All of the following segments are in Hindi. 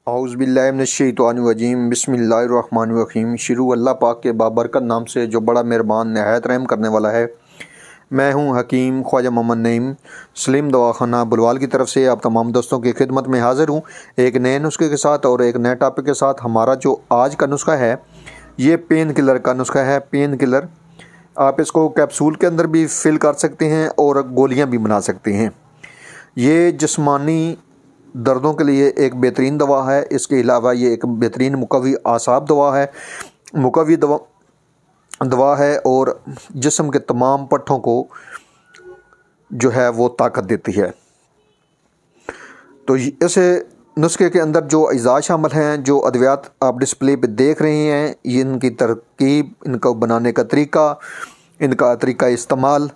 औज़ुबिल्लाहिमिनश्शैतानिर्रजीम बिस्मिल्लाहिर्रहमानिर्रहीम। शुरू अल्लाह पाक के बाबरकत नाम से जो बड़ा मेहरबान नहायत रहम करने वाला है। मैं हूं हकीम ख्वाजा मोहम्मद नईम सलीम दवाखाना बुलवाल की तरफ से आप तमाम दोस्तों की खिदमत में हाज़िर हूं एक नए नुस्खे के साथ और एक नए टॉपिक के साथ। हमारा जो आज का नुस्खा है ये पेन किलर का नुस्खा है। पेन किलर आप इसको कैप्सूल के अंदर भी फिल कर सकते हैं और गोलियाँ भी बना सकते हैं। ये जिस्मानी दर्दों के लिए एक बेहतरीन दवा है। इसके अलावा ये एक बेहतरीन मुकव्वी आसाब दवा है, मुकव्वी दवा है और जिस्म के तमाम पट्ठों को जो है वो ताकत देती है। तो इस नुस्खे के अंदर जो अज़ा शामिल हैं, जो अद्वियात आप डिस्प्ले पे देख रहे हैं, ये इनकी तरकीब, इनको बनाने का तरीका, इनका तरीका इस्तेमाल,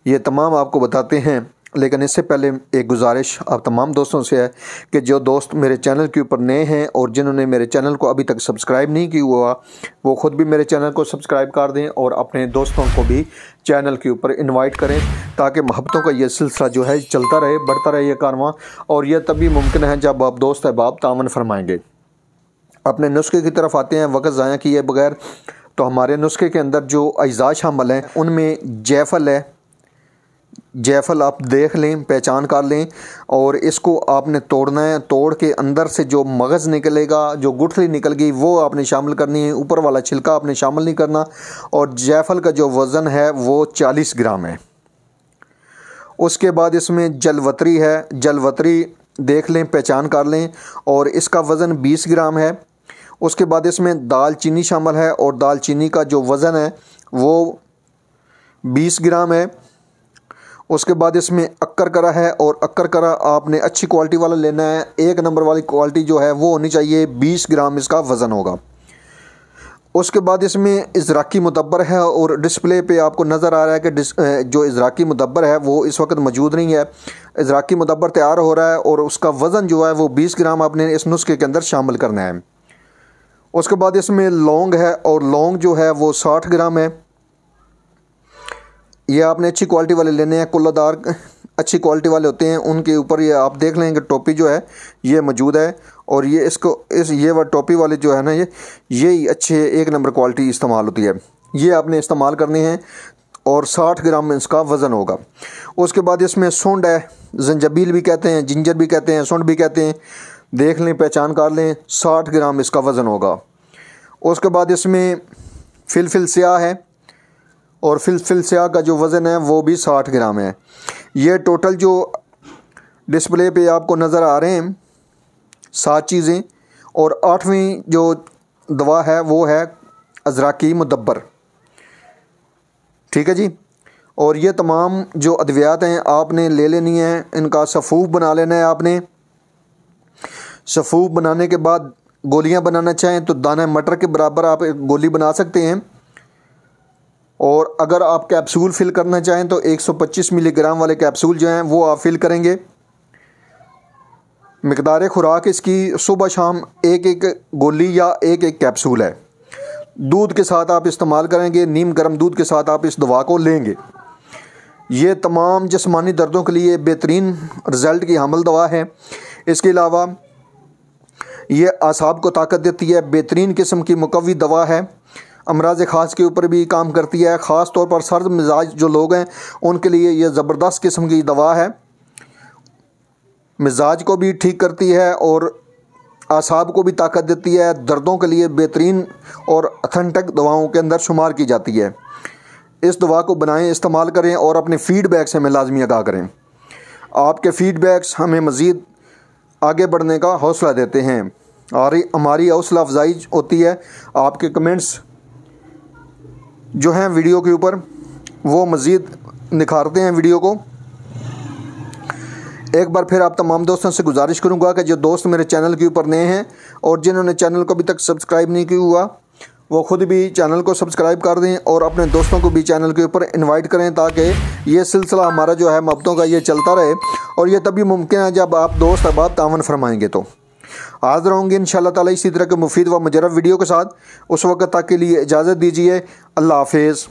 ये तमाम आपको बताते हैं। लेकिन इससे पहले एक गुजारिश आप तमाम दोस्तों से है कि जो दोस्त मेरे चैनल के ऊपर नए हैं और जिन्होंने मेरे चैनल को अभी तक सब्सक्राइब नहीं किया हुआ वो ख़ुद भी मेरे चैनल को सब्सक्राइब कर दें और अपने दोस्तों को भी चैनल के ऊपर इनवाइट करें ताकि मोहब्बतों का ये सिलसिला जो है चलता रहे, बढ़ता रहे ये कारवां। और यह तभी मुमकिन है जब आप दोस्त अहबाब तावन फरमाएँगे। अपने नुस्खे की तरफ आते हैं वक्त ज़ाया किए बगैर। तो हमारे नुस्खे के अंदर जो अज़ा शामिल हैं उनमें जायफल है। जायफल आप देख लें, पहचान कर लें और इसको आपने तोड़ना है। तोड़ के अंदर से जो मगज़ निकलेगा, जो गुठली निकल गई वो आपने शामिल करनी है, ऊपर वाला छिलका आपने शामिल नहीं करना। और जायफल का जो वज़न है वो 40 ग्राम है। उसके बाद इसमें जलवतरी है, जलवतरी देख लें, पहचान कर लें और इसका वज़न 20 ग्राम है। उसके बाद इसमें दालचीनी शामिल है और दालचीनी का जो वज़न है वो 20 ग्राम है। उसके बाद इसमें अक्कर करा है और अक्कर करा आपने अच्छी क्वालिटी वाला लेना है। एक नंबर वाली क्वालिटी जो है वो होनी चाहिए, 20 ग्राम इसका वज़न होगा। उसके बाद इसमें इज़राकी मुदब्बर है और डिस्प्ले पे आपको नज़र आ रहा है कि जो इज़राकी मुदब्बर है वो इस वक्त मौजूद नहीं है। इज़राकी मुदब्बर तैयार हो रहा है और उसका वज़न जो है वो 20 ग्राम आपने इस नुस्खे के अंदर शामिल करना है। उसके बाद इसमें लौंग है और लौंग जो है वो 60 ग्राम है। ये आपने अच्छी क्वालिटी वाले लेने हैं, कुल्लादार अच्छी क्वालिटी वाले होते हैं। उनके ऊपर ये आप देख लेंगे टोपी जो है ये मौजूद है और ये ये टोपी वाले जो है ना ये अच्छे एक नंबर क्वालिटी इस्तेमाल होती है। ये आपने इस्तेमाल करने हैं और 60 ग्राम इसका वज़न होगा। उसके बाद इसमें सूंड है, जंजबील भी कहते हैं, जिंजर भी कहते हैं, सूंड भी कहते हैं। देख लें, पहचान कर लें, 60 ग्राम इसका वज़न होगा। उसके बाद इसमें फिलफिल स्याह है और फिलफिल स्याह का जो वज़न है वो भी 60 ग्राम है। ये टोटल जो डिस्प्ले पे आपको नज़र आ रहे हैं 7 चीज़ें। और 8वीं जो दवा है वो है इज़राकी मुदब्बर। ठीक है जी। और ये तमाम जो अद्वियात हैं आपने ले लेनी है, इनका सफ़ूफ बना लेना है आपने। सफ़ूफ बनाने के बाद गोलियां बनाना चाहें तो दाना मटर के बराबर आप एक गोली बना सकते हैं। और अगर आप कैप्सूल फिल करना चाहें तो 125 मिलीग्राम वाले कैप्सूल जो हैं वो आप फिल करेंगे। मिकदार खुराक इसकी सुबह शाम एक एक गोली या एक एक कैप्सूल है। दूध के साथ आप इस्तेमाल करेंगे, नीम गर्म दूध के साथ आप इस दवा को लेंगे। ये तमाम जिस्मानी दर्दों के लिए बेहतरीन रिज़ल्ट की हामिल दवा है। इसके अलावा ये आसाब को ताकत देती है, बेहतरीन किस्म की मुकव्वी दवा है। अमराज़ ख़ास के ऊपर भी काम करती है। ख़ास तौर पर सर्द मिजाज जो लोग हैं उनके लिए ये ज़बरदस्त किस्म की दवा है। मिजाज को भी ठीक करती है और आसाब को भी ताकत देती है। दर्दों के लिए बेहतरीन और अथेंटिक दवाओं के अंदर शुमार की जाती है। इस दवा को बनाएं, इस्तेमाल करें और अपने फ़ीडबैक से हमें लाजमी आगाह करें। आपके फ़ीडबैक्स हमें मज़ीद आगे बढ़ने का हौसला देते हैं और हमारी हौसला अफजाई होती है। आपके कमेंट्स जो हैं वीडियो के ऊपर वो मज़ीद निखारते हैं वीडियो को। एक बार फिर आप तमाम दोस्तों से गुजारिश करूंगा कि जो दोस्त मेरे चैनल के ऊपर नए हैं और जिन्होंने चैनल को अभी तक सब्सक्राइब नहीं किया हुआ वो ख़ुद भी चैनल को सब्सक्राइब कर दें और अपने दोस्तों को भी चैनल के ऊपर इनवाइट करें ताकि ये सिलसिला हमारा जो है मोहब्बतों का ये चलता रहे। और ये तभी मुमकिन है जब आप दोस्त अहबाब तावन फरमाएँगे। तो हाज़िर होंगे इंशाअल्लाह ताला इसी तरह के मुफीद व मुजर्रब वीडियो के साथ। उस वक्त तक के लिए इजाज़त दीजिए। अल्लाह हाफ़िज़।